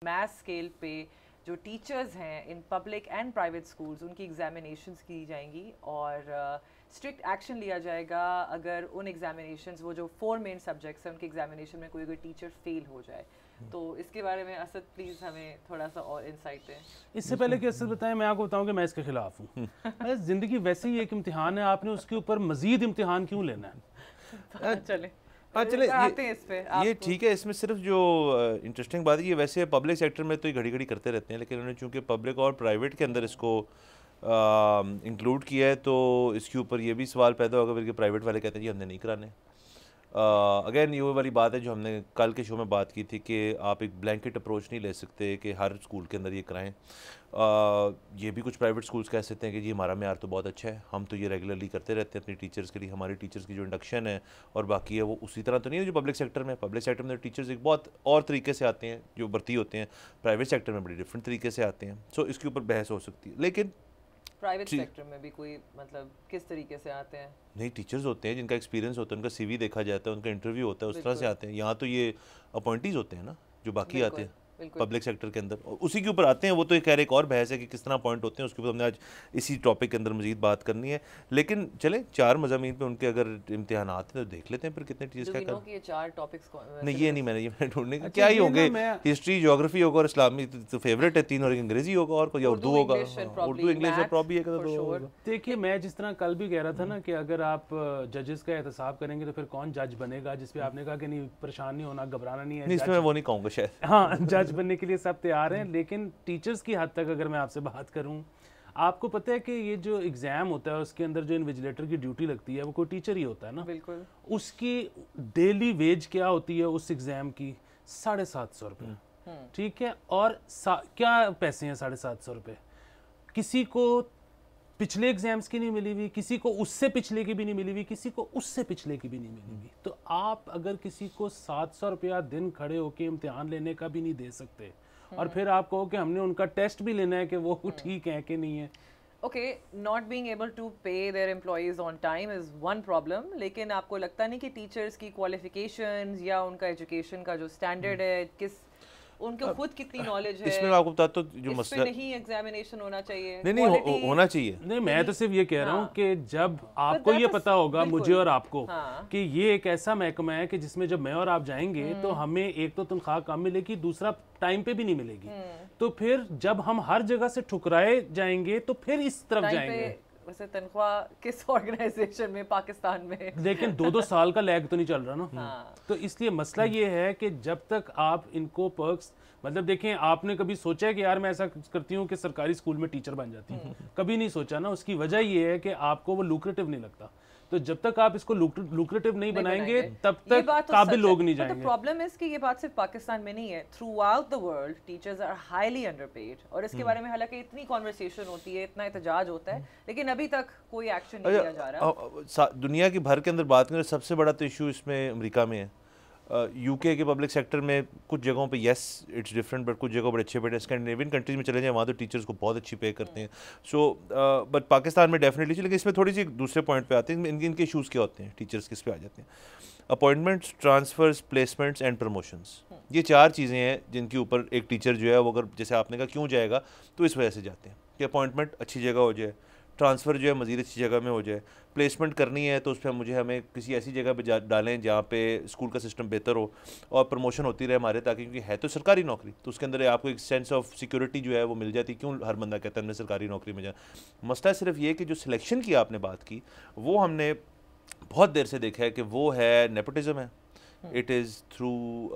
Mass scale پہ جو teachers ہیں in public and private schools in کی ایگزامینیشنز کی جائیں گی اور اسٹرکٹ ایکشن لیا جائے گا اگر ان ایگزامینیشنز وہ جو 4 مین سبجیکٹس ہیں ان کے ایگزامینیشن میں کوئی اگر ٹیچر فیل ہو جائے. تو اس کے بارے میں اسد پلیز ہمیں تھوڑا سا اور انسائٹ دیں. اس سے پہلے کہ اسد بتائیں میں آپ کو بتاؤں کہ میں اس کے خلاف ہوں. زندگی ویسے ہی ایک امتحان ہے, آپ نے اس کے اوپر مزید امتحان کیوں لینا ہے؟ چلیں یہ ٹھیک ہے. اس میں صرف جو انٹرسٹنگ بات ہے یہ ویسے پبلک سیکٹر میں تو یہ گھڑی گھڑی کرتے رہتے ہیں, لیکن انہوں نے چونکہ پبلک اور پرائیویٹ کے اندر اس کو انکلوڈ کیا ہے تو اس کے اوپر یہ بھی سوال پیدا ہوگا کہ پرائیویٹ والے کہتے ہیں جی ہم نے نہیں کرانے. اگین یہ والی بات ہے جو ہم نے کل کے شو میں بات کی تھی کہ آپ ایک بلینکٹ اپروچ نہیں لے سکتے کہ ہر اسکول کے اندر یہ کرائیں. یہ بھی کچھ پرائیویٹ اسکولس کہہ سکتے ہیں کہ جی ہمارا معیار تو بہت اچھا ہے, ہم تو یہ ریگولرلی کرتے رہتے ہیں اپنی ٹیچرس کے لیے, ہماری ٹیچرس کی جو انڈکشن ہے اور باقی ہے وہ اسی طرح تو نہیں ہے جو پبلک سیکٹر میں. پبلک سیکٹر میں ٹیچرس ایک بہت اور طریقے سے آتے ہیں جو بھرتی ہوتے ہیں, پرائیویٹ سیکٹر میں بڑی ڈفرینٹ طریقے سے آتے ہیں. سو اس کے اوپر بحث ہو سکتی ہے. لیکن پرائیویٹ سیکٹر میں بھی کوئی مطلب کس طریقے سے آتے ہیں؟ نہیں, ٹیچرز ہوتے ہیں جن کا ایکسپیرینس ہوتا ہے, ان کا سی وی دیکھا جاتا ہے, ان کا انٹرویو ہوتا ہے, اس طرح سے آتے ہیں. یہاں تو یہ اپوائنٹیز ہوتے ہیں نا جو باقی آتے ہیں پبلک سیکٹر کے اندر, اسی کے اوپر آتے ہیں. وہ تو خیر ایک اور بحث ہے کہ کس طرح اپوائنٹ ہوتے ہیں, اس کے اوپر ہم نے آج اسی ٹاپک کے اندر مزید بات کرنی ہے. لیکن چلیں 4 مضامین پہ ان کے اگر امتحانات ہیں تو دیکھ لیتے ہیں پھر کتنے ٹیچرز کیا کریں. یہ 4 ٹاپکس نہیں یہ نہیں میں نے ڈھونڈنے کا کیا ہی ہوں گے, ہسٹری, جیوگرافی ہوگا اور اسلامی تو فیوریٹ ہے 3, اور انگریزی ہوگا اور کوئی اردو ہوگا, اردو انگلش اور پرابلی ایک تو. دیکھیے میں جس طرح کل بھی کہہ رہا تھا نا کہ اگر آپ ججز کا احتساب کریں گے تو پھر کون جج بنے گا, جس پہ آپ نے کہا کہ نہیں پریشان نہیں ہونا, گھبرانا نہیں ہے. اس میں وہ نہیں کہوں گا شاید. ہاں جج بننے کے لیے سب تیار ہیں, لیکن ٹیچرز کی حد تک اگر میں آپ سے بات کروں, آپ کو پتہ ہے کہ یہ جو ایگزام ہوتا ہے اس کے اندر جو انویجلیٹر کی ڈیوٹی لگتی ہے وہ کوئی ٹیچر ہی ہوتا ہے نا. بالکل. اس کی ڈیلی ویج کیا ہوتی ہے اس ایگزام کی؟ 750 روپے. ٹھیک ہے, اور کیا پیسے ہیں 750 روپے؟ کسی کو پچھلے ایگزامز کی نہیں ملی ہوئی, کسی کو اس سے پچھلے کی بھی نہیں ملی ہوئی, کسی کو اس سے پچھلے کی بھی نہیں ملی ہوئی. تو آپ اگر کسی کو 700 روپیہ دن کھڑے ہو کے امتحان لینے کا بھی نہیں دے سکتے, اور پھر آپ کہو کہ ہم نے ان کا ٹیسٹ بھی لینا ہے کہ وہ ٹھیک ہے کہ نہیں ہے. Okay, not being able to pay their employees on time is one problem, لیکن آپ کو لگتا نہیں کہ ٹیچرز کی کوالیفیکیشنز یا ان کا ایجوکیشن کا جو اسٹینڈرڈ ہے, کس ان کو خود کتنی نالج ہے, اس میں آپ کو بتاتا ہوں جو مسئلہ نہیں ایگزامینیشن ہونا چاہیے. نہیں ہونا چاہیے. نہیں میں تو صرف یہ کہہ رہا ہوں کہ جب آپ کو یہ پتا ہوگا, مجھے اور آپ کو, کہ یہ ایک ایسا محکمہ ہے کہ جس میں جب میں اور آپ جائیں گے تو ہمیں ایک تو تنخواہ کم ملے گی, دوسرا ٹائم پہ بھی نہیں ملے گی. تو پھر جب ہم ہر جگہ سے ٹھکرائے جائیں گے تو پھر اس طرف جائیں گے. ویسے تنخواہ کس آرگنائزیشن میں پاکستان میں, لیکن 2 سال کا لیگ تو نہیں چل رہا نا. تو اس لیے مسئلہ یہ ہے کہ جب تک آپ ان کو پرکس, مطلب دیکھیں آپ نے کبھی سوچا ہے کہ یار میں ایسا کرتی ہوں کہ سرکاری اسکول میں ٹیچر بن جاتی ہوں؟ کبھی نہیں سوچا نا. اس کی وجہ یہ ہے کہ آپ کو وہ لوکریٹو نہیں لگتا. تو جب تک آپ اس کو لوکریٹو نہیں بنائیں گے تب تک قابل لوگ نہیں جائیں گے. پرابلم ہے کہ یہ بات صرف پاکستان میں نہیں ہے, throughout the world teachers are highly underpaid, اور اس کے بارے میں حالانکہ اتنی کانورسیشن ہوتی ہے, اتنا احتجاج ہوتا ہے, لیکن ابھی تک کوئی ایکشن نہیں لیا جا رہا. دنیا کی بھر کے اندر بات کریں سب سے بڑا تو ایشو اس میں امریکہ میں ہے. یو کے پبلک سیکٹر میں کچھ جگہوں پہ یس اٹس ڈفرینٹ, بٹ کچھ جگہوں بڑے اچھے پیڈ. اسکینڈینیوین کنٹریز میں چلے جائیں وہاں تو ٹیچرس کو بہت اچھی پے کرتے ہیں. سو بٹ پاکستان میں ڈیفینیٹلی, لیکن اس میں تھوڑی سی دوسرے پوائنٹ پہ آتے ہیں. ان کے ایشوز کیا ہوتے ہیں ٹیچرس کس پہ آ جاتے ہیں؟ Appointments, transfers, placements and promotions. یہ 4 چیزیں ہیں جن کے اوپر ایک ٹیچر جو ہے وہ اگر جیسے آپ نے کہا کیوں جائے گا, تو اس وجہ سے جاتے ہیں کہ اپوائنٹمنٹ اچھی جگہ ہو جائے, ٹرانسفر جو ہے مزید اچھی جگہ میں ہو جائے, پلیسمنٹ کرنی ہے تو اس پہ ہمیں کسی ایسی جگہ پہ ڈالیں جہاں پہ اسکول کا سسٹم بہتر ہو, اور پروموشن ہوتی رہے ہمارے, تاکہ کیونکہ ہے تو سرکاری نوکری تو اس کے اندر آپ کو ایک سینس آف سیکورٹی جو ہے وہ مل جاتی. کیوں ہر بندہ کہتا ہے ہم نے سرکاری نوکری میں جانا. مسئلہ صرف یہ کہ جو سلیکشن کی آپ نے بات کی وہ ہم نے بہت دیر سے دیکھا ہے کہ وہ ہے نیپوٹزم ہے. It is through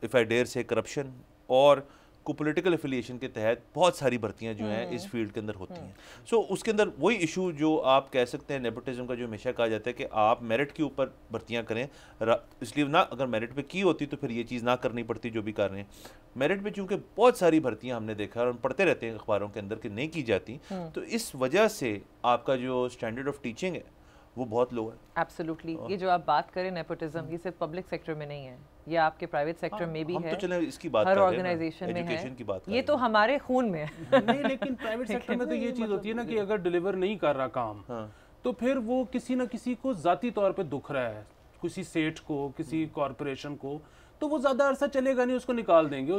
if I dear سے کرپشن, اور کو پولیٹیکل افیلیشن کے تحت بہت ساری بھرتیاں جو ہیں اس فیلڈ کے اندر ہوتی ہیں. سو اس کے اندر وہی ایشو جو آپ کہہ سکتے ہیں نیپوٹزم کا, جو ہمیشہ کہا جاتا ہے کہ آپ میرٹ کے اوپر بھرتیاں کریں, اس لیے نہ اگر میرٹ پہ کی ہوتی تو پھر یہ چیز نہ کرنی پڑتی جو بھی کر رہے ہیں. میرٹ پہ چونکہ بہت ساری بھرتیاں ہم نے دیکھا اور ہم پڑھتے رہتے ہیں اخباروں کے اندر کہ نہیں کی جاتی, تو اس وجہ سے آپ کا جو اسٹینڈرڈ آف ٹیچنگ ہے وہ بہت لو ہے. ایبسلیوٹلی. یہ جو آپ بات کریں نیپوٹزم کی, صرف پبلک سیکٹر میں نہیں ہے, یہ آپ کے پرائیویٹ سیکٹر میں بھی ہے, ہر آرگنائزیشن میں ہے, یہ تو ہمارے خون میں ہے. نہیں لیکن پرائیویٹ سیکٹر میں تو یہ چیز ہوتی ہے نا کہ اگر ڈیلیور نہیں کر رہا کام تو پھر وہ کسی نہ کسی کو ذاتی طور پہ دکھ رہا ہے, کسی سیٹ کو, کسی کارپوریشن کو, تو وہ زیادہ عرصہ چلے گا نہیں, اس کو نکال دیں گے.